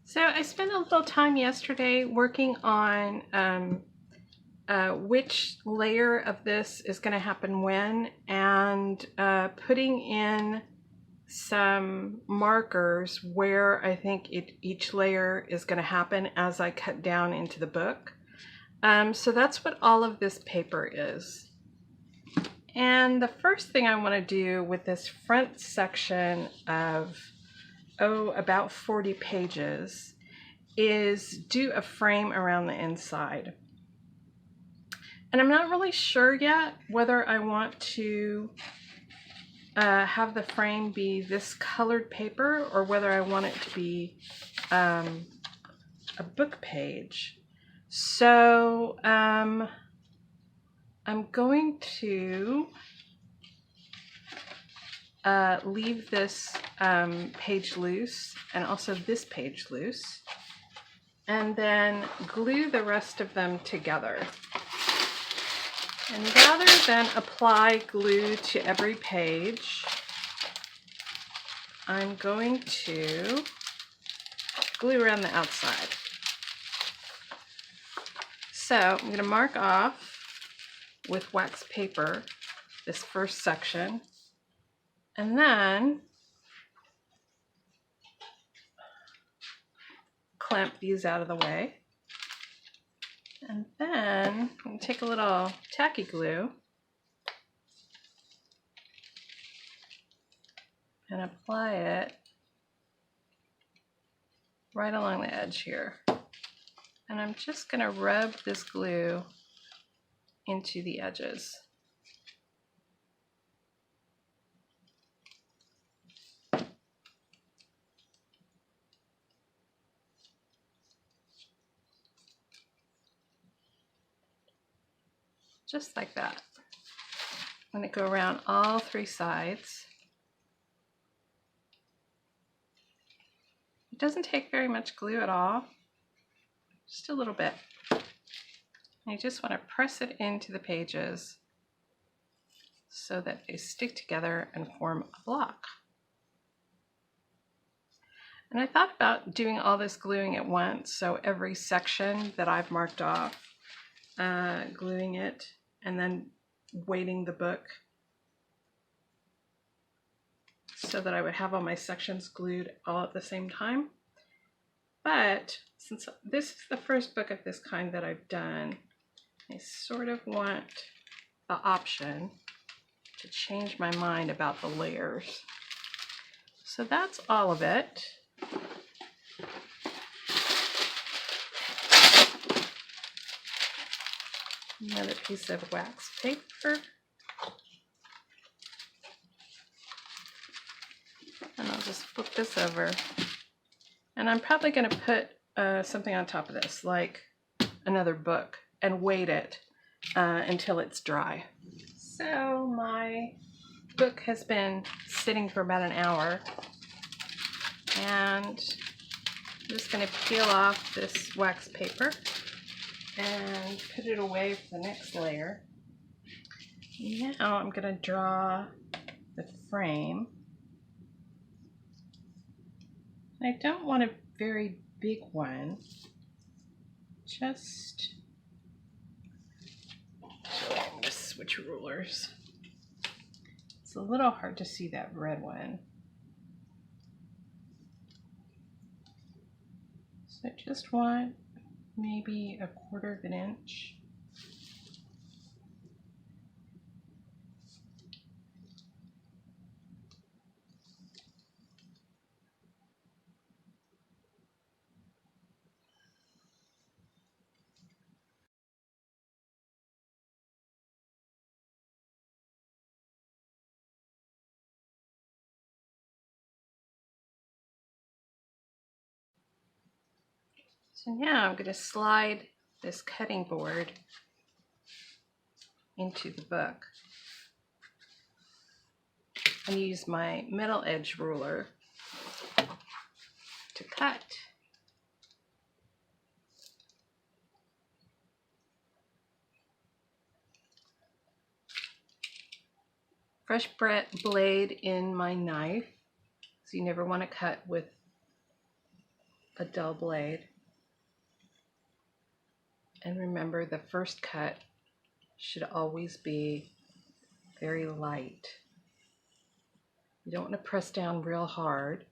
So I spent a little time yesterday working on which layer of this is going to happen when, and putting in some markers where I think each layer is going to happen as I cut down into the book. So that's what all of this paper is. And the first thing I want to do with this front section of, about 40 pages is do a frame around the inside. And I'm not really sure yet whether I want to have the frame be this colored paper or whether I want it to be a book page. So I'm going to leave this page loose and also this page loose, and then glue the rest of them together. And rather than apply glue to every page, I'm going to glue around the outside. So I'm going to mark off with wax paper this first section, and then clamp these out of the way. And then I'm going to take a little tacky glue and apply it right along the edge here. And I'm just going to rub this glue into the edges. Just like that. I'm going to go around all three sides. It doesn't take very much glue at all, just a little bit. And you just want to press it into the pages so that they stick together and form a block. And I thought about doing all this gluing at once, so every section that I've marked off, gluing it and then weighting the book so that I would have all my sections glued all at the same time. But since this is the first book of this kind that I've done, I sort of want the option to change my mind about the layers. So that's all of it. Another piece of wax paper. And I'll just flip this over. And I'm probably going to put something on top of this, like another book, and weight it until it's dry. So my book has been sitting for about an hour, and I'm just going to peel off this wax paper and put it away for the next layer. Now I'm going to draw the frame. I don't want a very big one, just I'm going to switch rulers. It's a little hard to see that red one. So I just want maybe 1/4 of an inch. So now I'm going to slide this cutting board into the book and use my middle edge ruler to cut. Fresh blade in my knife, so you never want to cut with a dull blade. And remember, the first cut should always be very light. You don't want to press down real hard.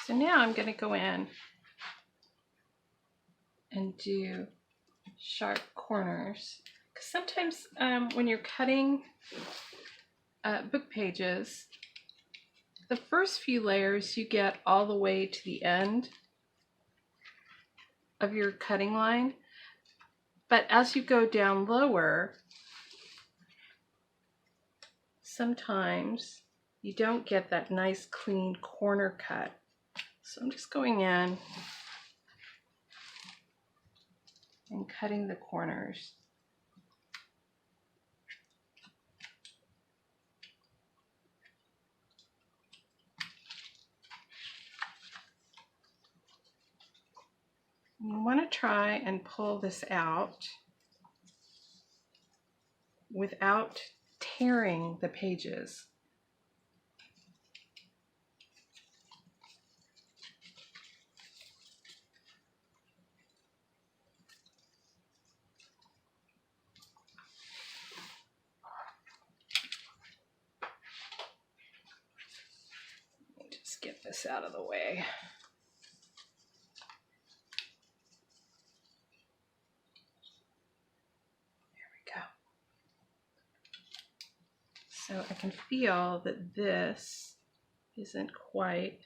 So now I'm going to go in and do sharp corners. Because sometimes when you're cutting book pages, the first few layers you get all the way to the end of your cutting line. But as you go down lower, sometimes you don't get that nice clean corner cut. So I'm just going in and cutting the corners. You want to try and pull this out without tearing the pages. Just get this out of the way. So I can feel that this isn't quite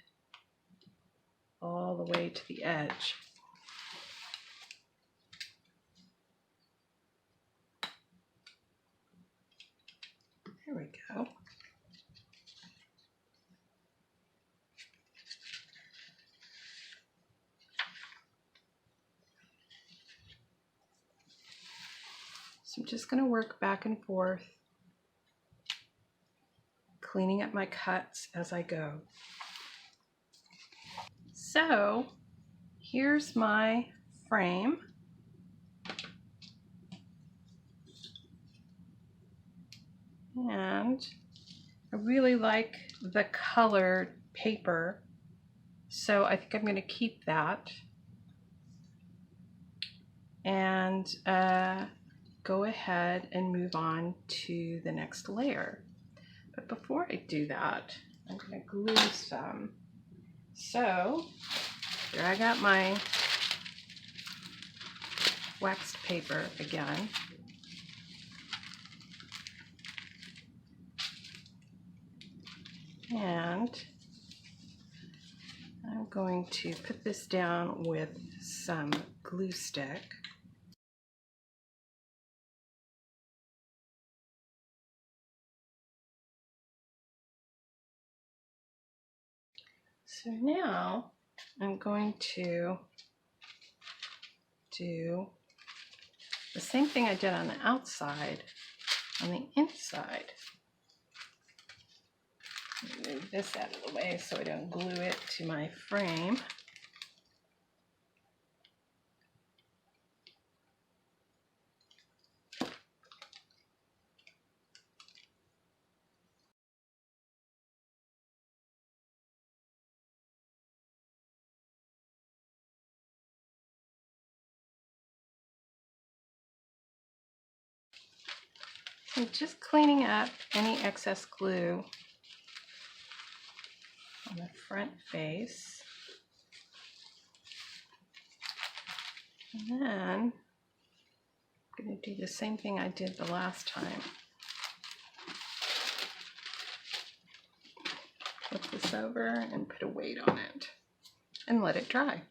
all the way to the edge. There we go. So I'm just going to work back and forth, cleaning up my cuts as I go. So here's my frame. And I really like the colored paper, so I think I'm going to keep that and go ahead and move on to the next layer. But before I do that, I'm going to glue some. So here I got my waxed paper again. And I'm going to put this down with some glue stick. So now I'm going to do the same thing I did on the outside, on the inside. Move this out of the way so I don't glue it to my frame. So just cleaning up any excess glue on the front face. And then I'm going to do the same thing I did the last time. Flip this over and put a weight on it and let it dry.